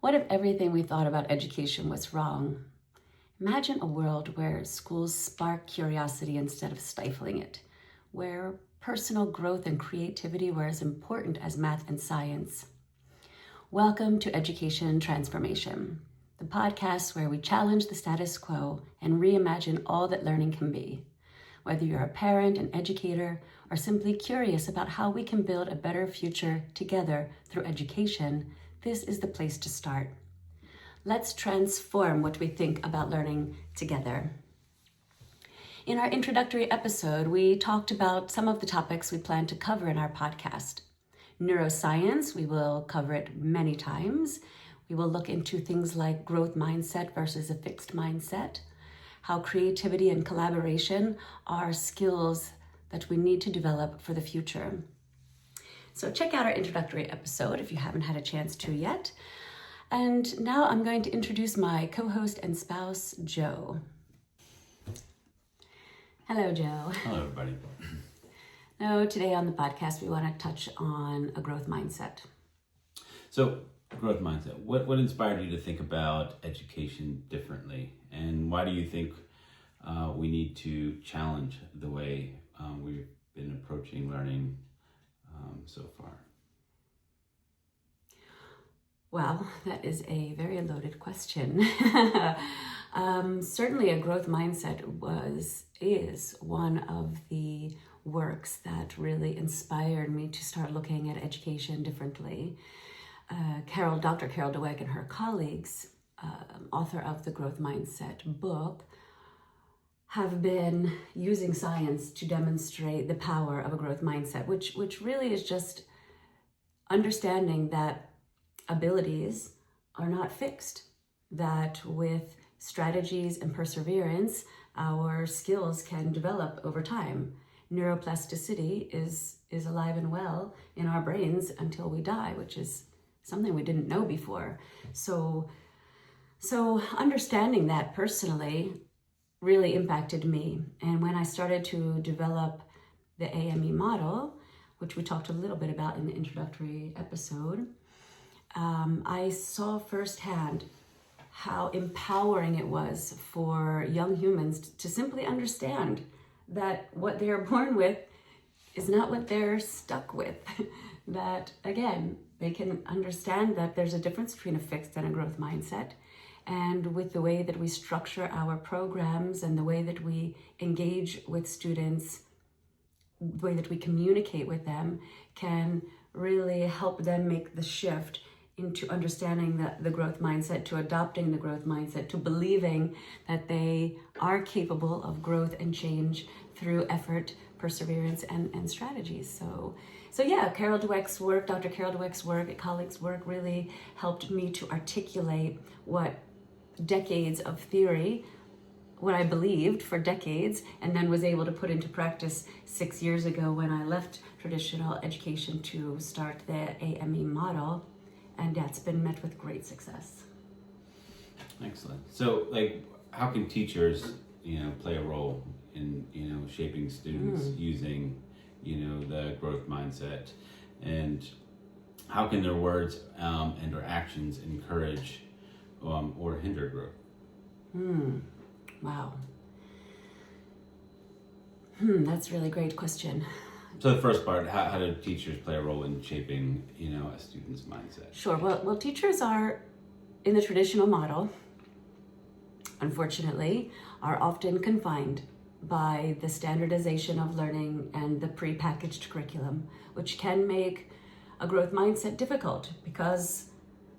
What if everything we thought about education was wrong? Imagine a world where schools spark curiosity instead of stifling it, where personal growth and creativity were as important as math and science. Welcome to Education Transformation, the podcast where we challenge the status quo and reimagine all that learning can be. Whether you're a parent, an educator, or simply curious about how we can build a better future together through education, this is the place to start. Let's transform what we think about learning together. In our introductory episode, we talked about some of the topics we plan to cover in our podcast. Neuroscience, we will cover it many times. We will look into things like growth mindset versus a fixed mindset, how creativity and collaboration are skills that we need to develop for the future. So check out our introductory episode if you haven't had a chance to yet. And now I'm going to introduce my co-host and spouse, Joe. Hello, Joe. Hello, everybody. Now, today on the podcast, we want to touch on a growth mindset. So, growth mindset. What inspired you to think about education differently? And why do you think we need to challenge the way we've been approaching learning so far? Well, that is a very loaded question. Certainly a growth mindset is one of the works that really inspired me to start looking at education differently. Dr. Carol Dweck and her colleagues, author of the Growth Mindset book, have been using science to demonstrate the power of a growth mindset, which really is just understanding that abilities are not fixed, that with strategies and perseverance, our skills can develop over time. Neuroplasticity is alive and well in our brains until we die, which is something we didn't know before. So understanding that personally really impacted me. And when I started to develop the AME model, which we talked a little bit about in the introductory episode, I saw firsthand how empowering it was for young humans to simply understand that what they are born with is not what they're stuck with. That, again, they can understand that there's a difference between a fixed and a growth mindset. And with the way that we structure our programs and the way that we engage with students, the way that we communicate with them can really help them make the shift into understanding the growth mindset, to adopting the growth mindset, to believing that they are capable of growth and change through effort, perseverance, and strategies. So yeah, Carol Dweck's work, Dr. Carol Dweck's work, colleagues' work really helped me to articulate what decades of theory, what I believed for decades, and then was able to put into practice 6 years ago when I left traditional education to start the AME model. And that's been met with great success. Excellent. So, how can teachers, play a role in, shaping students using, the growth mindset, and how can their words and or actions encourage or hinder growth? Wow. That's a really great question. So the first part, how do teachers play a role in shaping, a student's mindset? Sure. Well, teachers are, in the traditional model, unfortunately, are often confined by the standardization of learning and the prepackaged curriculum, which can make a growth mindset difficult because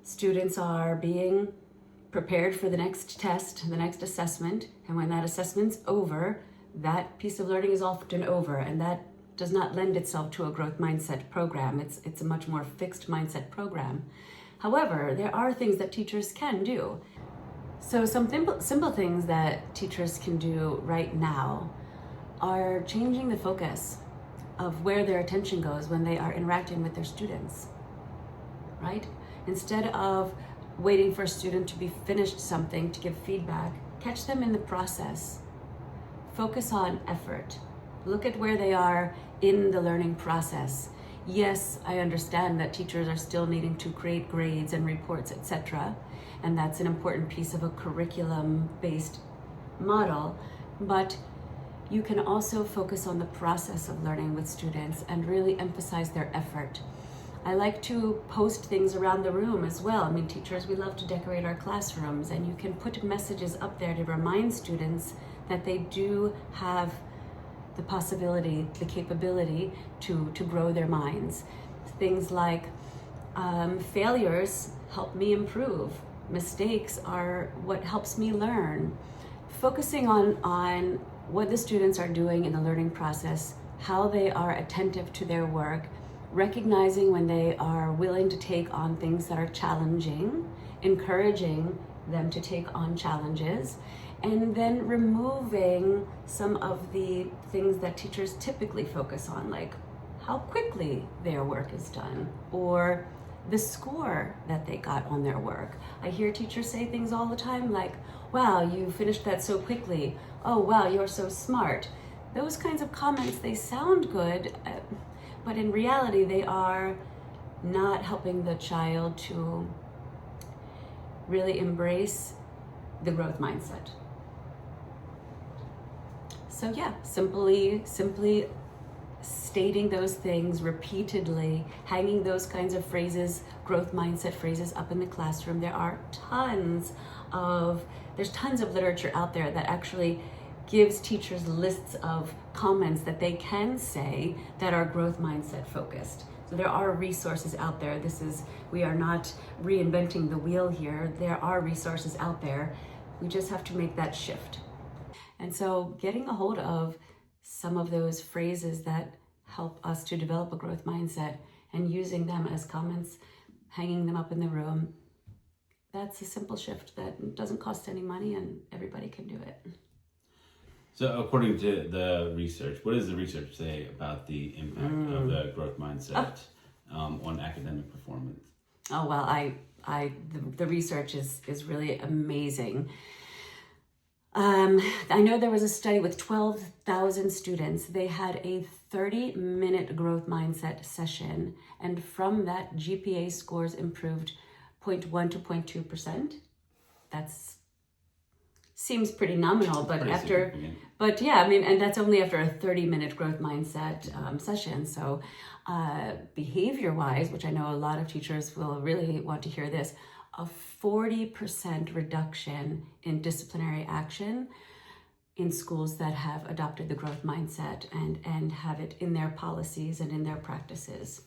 students are being prepared for the next test, the next assessment, and when that assessment's over, that piece of learning is often over, and that does not lend itself to a growth mindset program. It's a much more fixed mindset program. However, there are things that teachers can do. So some simple things that teachers can do right now are changing the focus of where their attention goes when they are interacting with their students, right? Instead of waiting for a student to be finished something to give feedback, catch them in the process. Focus on effort. Look at where they are in the learning process. Yes, I understand that teachers are still needing to create grades and reports, etc. And that's an important piece of a curriculum-based model. But you can also focus on the process of learning with students and really emphasize their effort. I like to post things around the room as well. I mean, teachers, we love to decorate our classrooms, and you can put messages up there to remind students that they do have the possibility, the capability to grow their minds. Things like failures help me improve. Mistakes are what helps me learn. Focusing on what the students are doing in the learning process, how they are attentive to their work, recognizing when they are willing to take on things that are challenging, encouraging them to take on challenges, and then removing some of the things that teachers typically focus on, like how quickly their work is done or the score that they got on their work. I hear teachers say things all the time like, wow, you finished that so quickly. Oh, wow, you're so smart. Those kinds of comments, they sound good, but in reality, they are not helping the child to really embrace the growth mindset. So yeah, simply stating those things repeatedly, hanging those kinds of phrases, growth mindset phrases up in the classroom. There's tons of literature out there that actually gives teachers lists of comments that they can say that are growth mindset focused. So there are resources out there. We are not reinventing the wheel here. There are resources out there. We just have to make that shift. And so getting a hold of some of those phrases that help us to develop a growth mindset and using them as comments, hanging them up in the room, that's a simple shift that doesn't cost any money and everybody can do it. So according to the research, what does the research say about the impact of the growth mindset on academic performance? Oh, well, the research is really amazing. I know there was a study with 12,000 students. They had a 30-minute growth mindset session, and from that, GPA scores improved 0.1 to 0.2%. Seems pretty nominal, but and that's only after a 30-minute growth mindset session. So behavior-wise, which I know a lot of teachers will really want to hear this, a 40% reduction in disciplinary action in schools that have adopted the growth mindset and have it in their policies and in their practices.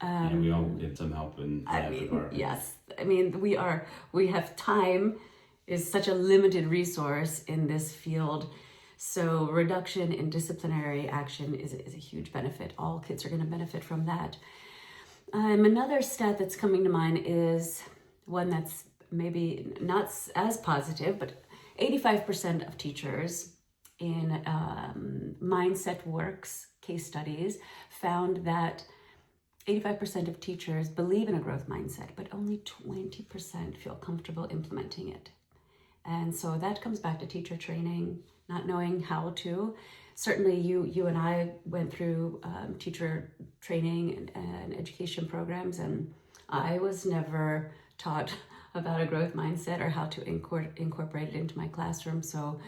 And we all get some help in that regard. Yes. I mean, we have time is such a limited resource in this field. So reduction in disciplinary action is a huge benefit. All kids are going to benefit from that. Another stat that's coming to mind is one that's maybe not as positive, but 85% of teachers in Mindset Works case studies found that 85% of teachers believe in a growth mindset, but only 20% feel comfortable implementing it. And so that comes back to teacher training, not knowing how to. Certainly you and I went through teacher training and education programs, and I was never taught about a growth mindset or how to incorporate it into my classroom. So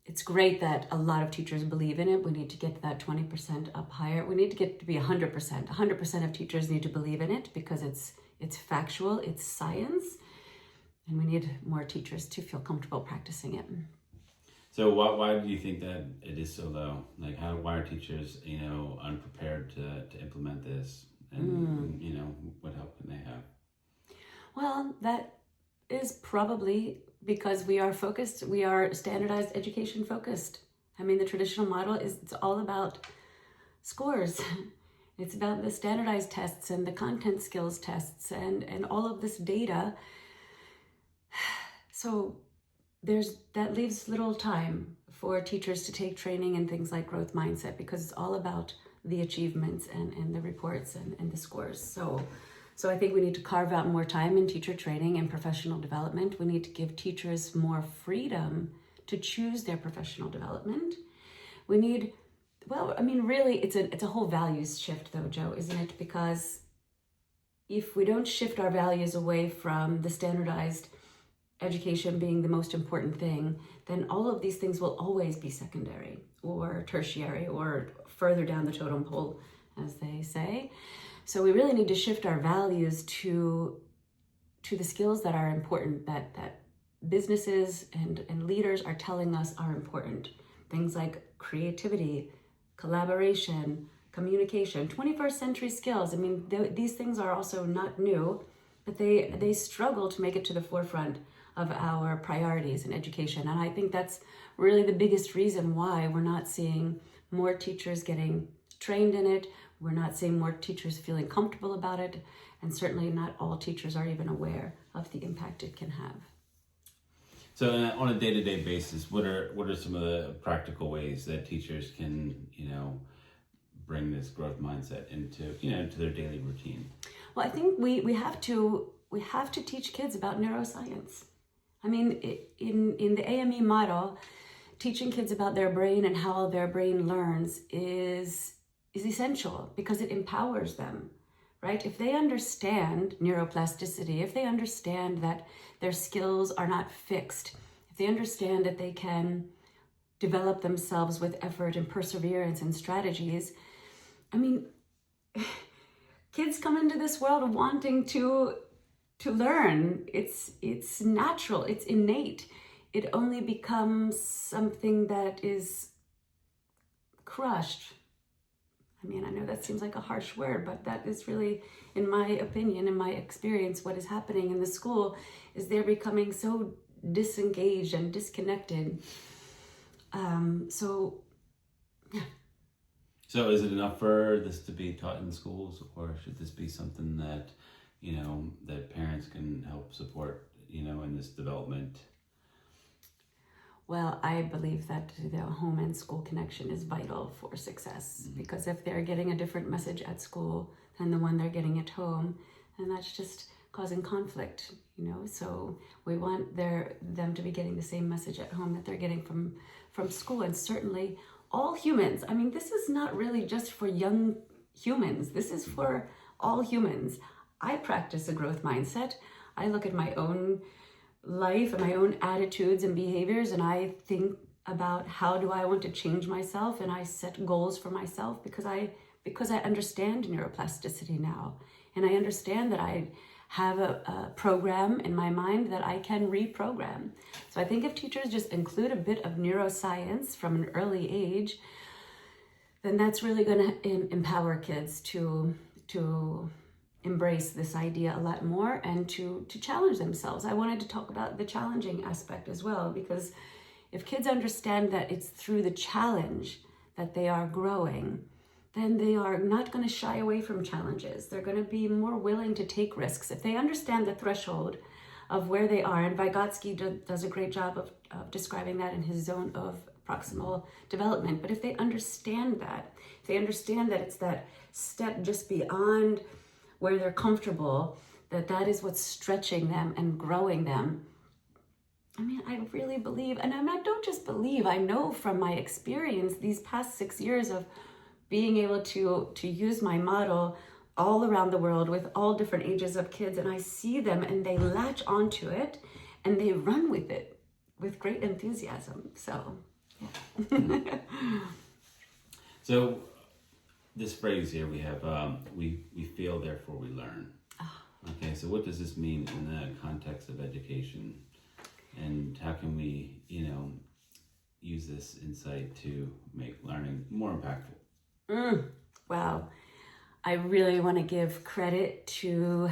it's great that a lot of teachers believe in it. We need to get that 20% up higher. We need to get to be 100%. 100% of teachers need to believe in it because it's factual, it's science, and we need more teachers to feel comfortable practicing it. So why do you think that it is so low? Like why are teachers, unprepared to implement this? And, what help can they have? Well, that is probably because we are standardized education focused. I mean, the traditional model it's all about scores. It's about the standardized tests and the content skills tests and all of this data. So that leaves little time for teachers to take training and things like growth mindset because it's all about the achievements and the reports and the scores. So I think we need to carve out more time in teacher training and professional development. We need to give teachers more freedom to choose their professional development. We need Well, I mean, really, it's a whole values shift, though, Joe, isn't it? Because if we don't shift our values away from the standardized education being the most important thing, then all of these things will always be secondary or tertiary or further down the totem pole, as they say. So we really need to shift our values to the skills that are important, that businesses and leaders are telling us are important. Things like creativity, collaboration, communication, 21st century skills. I mean, these things are also not new, but they struggle to make it to the forefront of our priorities in education. And I think that's really the biggest reason why we're not seeing more teachers getting trained in it. We're not seeing more teachers feeling comfortable about it. And certainly not all teachers are even aware of the impact it can have. So on a day-to-day basis, what are some of the practical ways that teachers can, bring this growth mindset into their daily routine? Well, I think we have to teach kids about neuroscience. I mean, in the AME model, teaching kids about their brain and how their brain learns is essential because it empowers them, right? If they understand neuroplasticity, if they understand that their skills are not fixed, if they understand that they can develop themselves with effort and perseverance and strategies, I mean, kids come into this world wanting to learn. It's natural, it's innate. It only becomes something that is crushed. I mean, I know that seems like a harsh word, but that is really, in my opinion, in my experience, what is happening in the school is they're becoming so disengaged and disconnected. So is it enough for this to be taught in schools, or should this be something that, that parents can help support, in this development? Well, I believe that the home and school connection is vital for success, because if they're getting a different message at school than the one they're getting at home, then that's just causing conflict, So we want them to be getting the same message at home that they're getting from school. And certainly all humans, I mean, this is not really just for young humans. This is for all humans. I practice a growth mindset. I look at my own life and my own attitudes and behaviors, and I think about how do I want to change myself, and I set goals for myself because I understand neuroplasticity now, and I understand that I have a program in my mind that I can reprogram. So I think if teachers just include a bit of neuroscience from an early age, then that's really going to empower kids to embrace this idea a lot more and to challenge themselves. I wanted to talk about the challenging aspect as well, because if kids understand that it's through the challenge that they are growing, then they are not going to shy away from challenges. They're going to be more willing to take risks. If they understand the threshold of where they are, and Vygotsky does a great job of describing that in his zone of proximal development. But if they understand that, it's that step just beyond where they're comfortable, that is what's stretching them and growing them. I mean, I really believe, and I don't just believe, I know from my experience these past 6 years of being able to use my model all around the world with all different ages of kids, and I see them and they latch onto it and they run with it with great enthusiasm. So, yeah. So this phrase here we have, we feel, therefore we learn. Okay, so what does this mean in the context of education? And how can we, use this insight to make learning more impactful? Wow. I really want to give credit to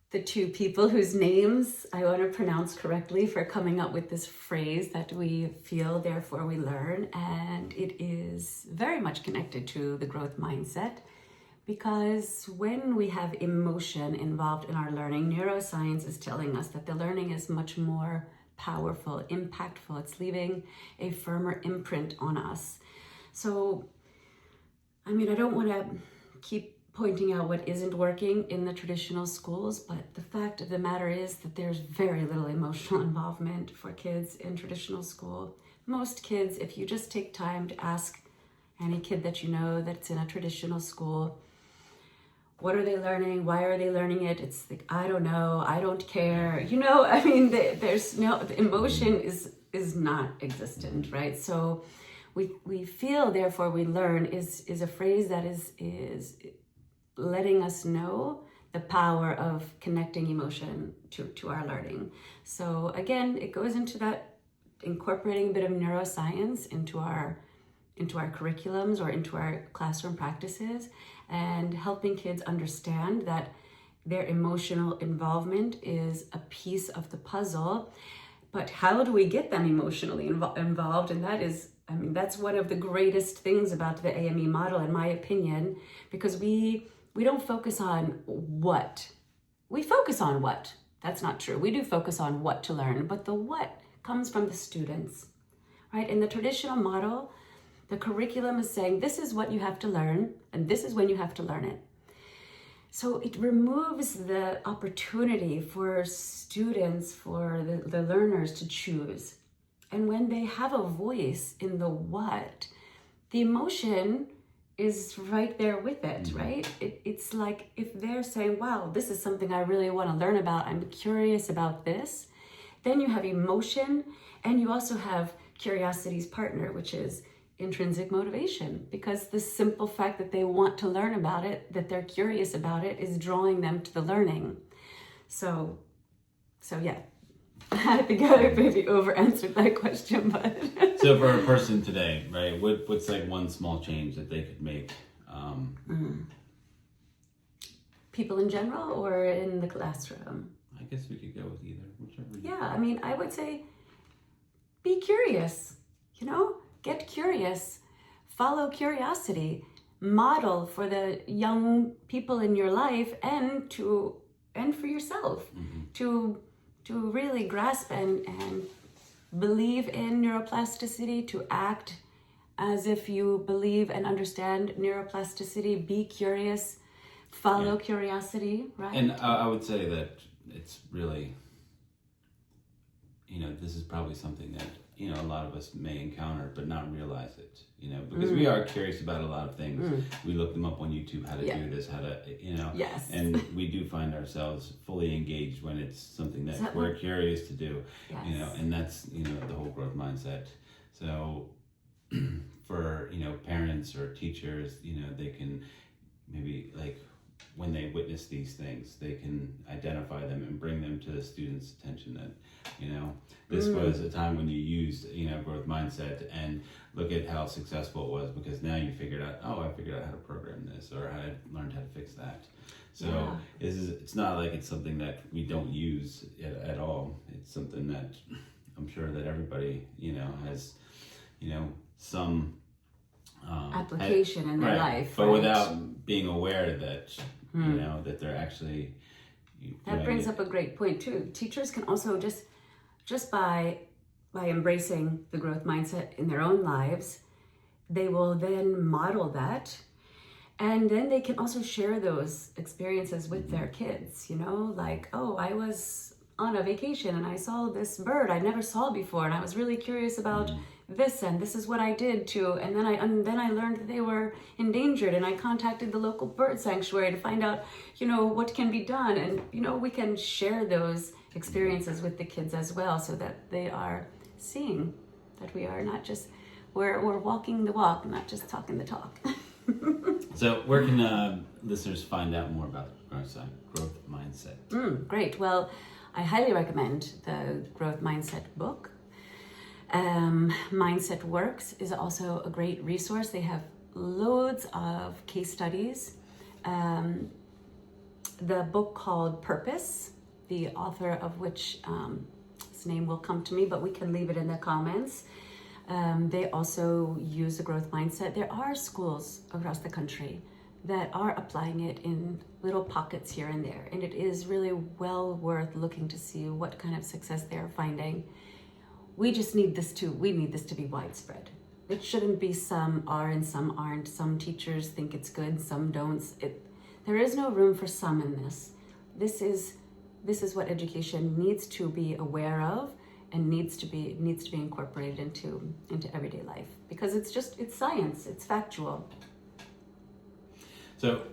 the two people whose names I want to pronounce correctly for coming up with this phrase that we feel, therefore we learn. And it is very much connected to the growth mindset, because when we have emotion involved in our learning, neuroscience is telling us that the learning is much more powerful, impactful. It's leaving a firmer imprint on us. So, I mean, I don't want to keep pointing out what isn't working in the traditional schools, but the fact of the matter is that there's very little emotional involvement for kids in traditional school. most kids, if you just take time to ask any kid that you know that's in a traditional school, what are they learning? Why are they learning it? It's like, I don't know. I don't care. You know, I mean, there's no, the emotion is not existent, right? So we feel, therefore we learn is a phrase that is letting us know the power of connecting emotion to our learning. So again, it goes into that incorporating a bit of neuroscience into our curriculums or into our classroom practices, and helping kids understand that their emotional involvement is a piece of the puzzle. But how do we get them emotionally involved? And that is, I mean, that's one of the greatest things about the AME model, in my opinion, because we don't focus on what. We focus on what. That's not true. We do focus on what to learn, but the what comes from the students, right? In the traditional model, the curriculum is saying, this is what you have to learn, and this is when you have to learn it. So it removes the opportunity for students, for the learners to choose. And when they have a voice in the what, the emotion is right there with it, right? It's like if they're saying, wow, this is something I really want to learn about, I'm curious about this, then you have emotion, and you also have curiosity's partner, which is intrinsic motivation, because the simple fact that they want to learn about it, that they're curious about it, is drawing them to the learning. So yeah, I think I maybe over answered that question, but so for a person today, right, what's like one small change that they could make? People in general or in the classroom? I guess we could go with either, whichever. Yeah, I mean, I would say be curious, you know? Get curious, follow curiosity, model for the young people in your life and for yourself, to really grasp and believe in neuroplasticity, to act as if you believe and understand neuroplasticity, be curious, follow curiosity, right? And I would say that it's really, this is probably something that, a lot of us may encounter, but not realize it, because we are curious about a lot of things. We look them up on YouTube, how to do this, how to, Yes. and we do find ourselves fully engaged when it's something that we're curious to do, Yes. and that's, the whole growth mindset. So for, parents or teachers, they can maybe when they witness these things, they can identify them and bring them to the student's attention that, this was a time when you used, growth mindset, and look at how successful it was, because now you figured out, I figured out how to program this, or I learned how to fix that. So it's not like it's something that we don't use at all. It's something that I'm sure that everybody, has, some application in their life. But right? without being aware that, that they're actually... That brings up a great point too. Teachers can also just by embracing the growth mindset in their own lives, they will then model that, and then they can also share those experiences with their kids, like, oh, I was on a vacation and I saw this bird I never saw before, and I was really curious about this, and this is what I did too, and then I learned that they were endangered, and I contacted the local bird sanctuary to find out, what can be done, and we can share those experiences with the kids as well, so that they are seeing that we are not just we're walking the walk, not just talking the talk. So where can listeners find out more about growth mindset? Great. Well, I highly recommend the growth mindset book. Mindset Works is also a great resource. They have loads of case studies. The book called Purpose, the author of which his name will come to me, but we can leave it in the comments. They also use the growth mindset. There are schools across the country that are applying it in little pockets here and there, and it is really well worth looking to see what kind of success they're finding. We need this to be widespread. It shouldn't be some are and some aren't. Some teachers think it's good, some don't. There is no room for some in this. This is what education needs to be aware of, and needs to be incorporated into everyday life, because it's science, it's factual. So,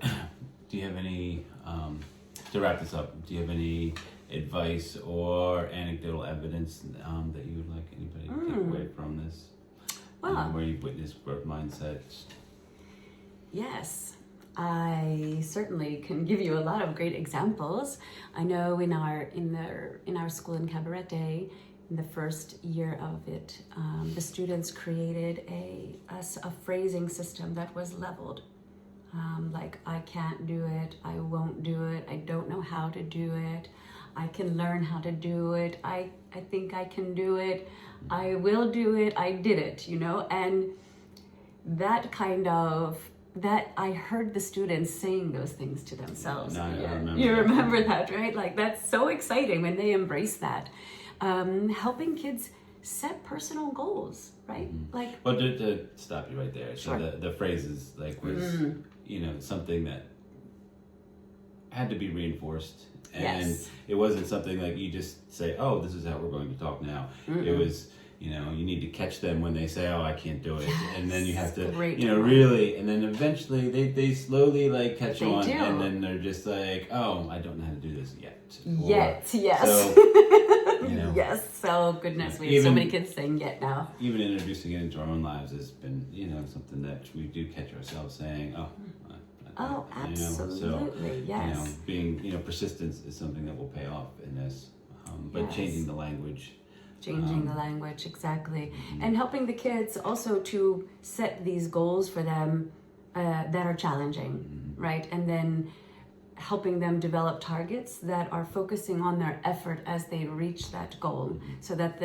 do you have any, to wrap this up, do you have any advice or anecdotal evidence that you would like anybody to take away from this? Well, where you've witnessed growth mindset? Yes, I certainly can give you a lot of great examples. I know in our school in Cabarete, in the first year of it, the students created a phrasing system that was leveled. Like, I can't do it, I won't do it, I don't know how to do it, I can learn how to do it, I think I can do it, I will do it, I did it, and that I heard the students saying those things to themselves. No, I remember you that. remember that, right? Like, that's so exciting when they embrace that. Helping kids set personal goals, right? Like, Well, to stop you right there. Sure. So the phrases was something that had to be reinforced, and Yes. it wasn't something like you just say, "Oh, this is how we're going to talk now." It was, you need to catch them when they say, "Oh, I can't do it," and then you have to, Great really, and then eventually they slowly like catch They on, do. and then they're just like, "Oh, I don't know how to do this yet." Or- Yes. So, Yes. Oh goodness, we have so Even- many kids saying "yet" now. even introducing it into our own lives has been, something that we do catch ourselves saying, "Oh, Oh, absolutely. Yes. being, persistence is something that will pay off in this, but Yes. changing the language. Changing the language, exactly. And helping the kids also to set these goals for them that are challenging, right? And then helping them develop targets that are focusing on their effort as they reach that goal, so that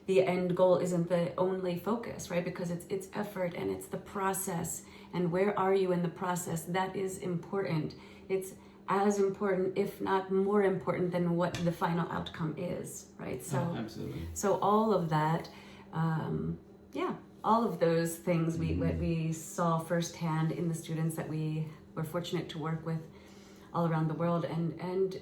the end goal isn't the only focus, right? Because it's effort and it's the process, and where are you in the process? That is important. It's as important, if not more important, than what the final outcome is, right? So, Absolutely. so all of that, all of those things we saw firsthand in the students that we were fortunate to work with all around the world, and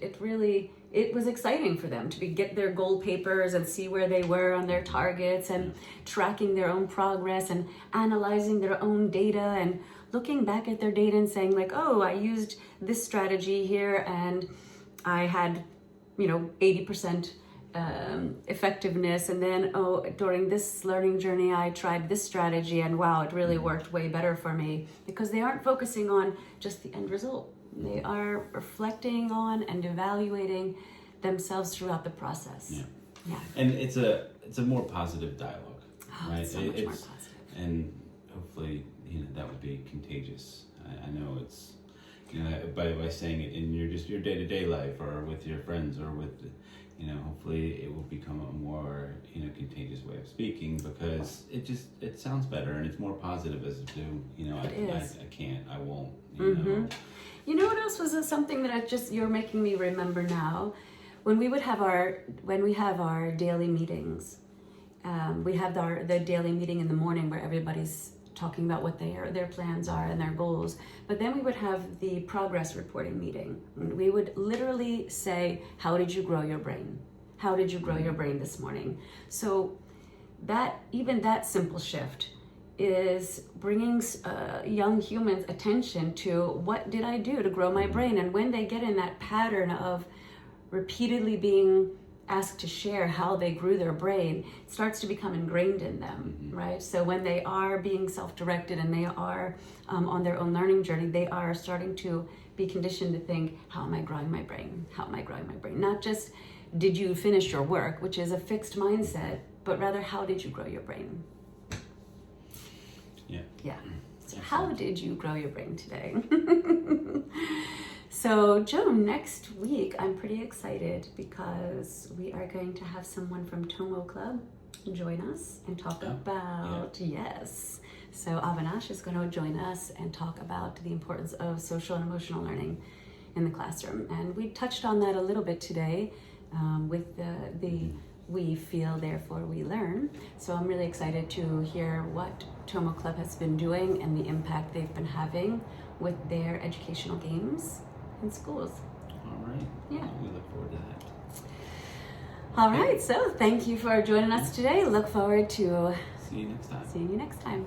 it was exciting for them to get their goal papers and see where they were on their targets, and tracking their own progress and analyzing their own data and looking back at their data and saying like, oh, I used this strategy here and I had 80% effectiveness, and then during this learning journey I tried this strategy and wow, it really worked way better for me, because they aren't focusing on just the end result. They are reflecting on and evaluating themselves throughout the process. Yeah. And it's a more positive dialogue, right? It's so much more positive. And hopefully, that would be contagious. I know it's, by saying it in your day-to-day life, or with your friends, or with, hopefully it will become a more, contagious way of speaking, because it sounds better and it's more positive as to, I can't, I won't, You know what else was something that you're making me remember now? When we have our daily meetings, we have the daily meeting in the morning where everybody's talking about what their plans are and their goals. But then we would have the progress reporting meeting. We would literally say, how did you grow your brain? How did you grow your brain this morning? So even that simple shift is bringing young humans' attention to what did I do to grow my brain. And when they get in that pattern of repeatedly being asked to share how they grew their brain, it starts to become ingrained in them, right? So when they are being self-directed and they are on their own learning journey, they are starting to be conditioned to think, how am I growing my brain? How am I growing my brain? Not just, did you finish your work, which is a fixed mindset, but rather, how did you grow your brain? Yeah. So how did you grow your brain today? So Joe, next week I'm pretty excited because we are going to have someone from Tomo Club join us and talk about, yes. So Avinash is going to join us and talk about the importance of social and emotional learning in the classroom. And we touched on that a little bit today with the we feel, therefore we learn. So I'm really excited to hear what Tomo Club has been doing and the impact they've been having with their educational games in schools. All right. Yeah. We look forward to that. All right, so thank you for joining us today. Look forward to See you next time. seeing you next time.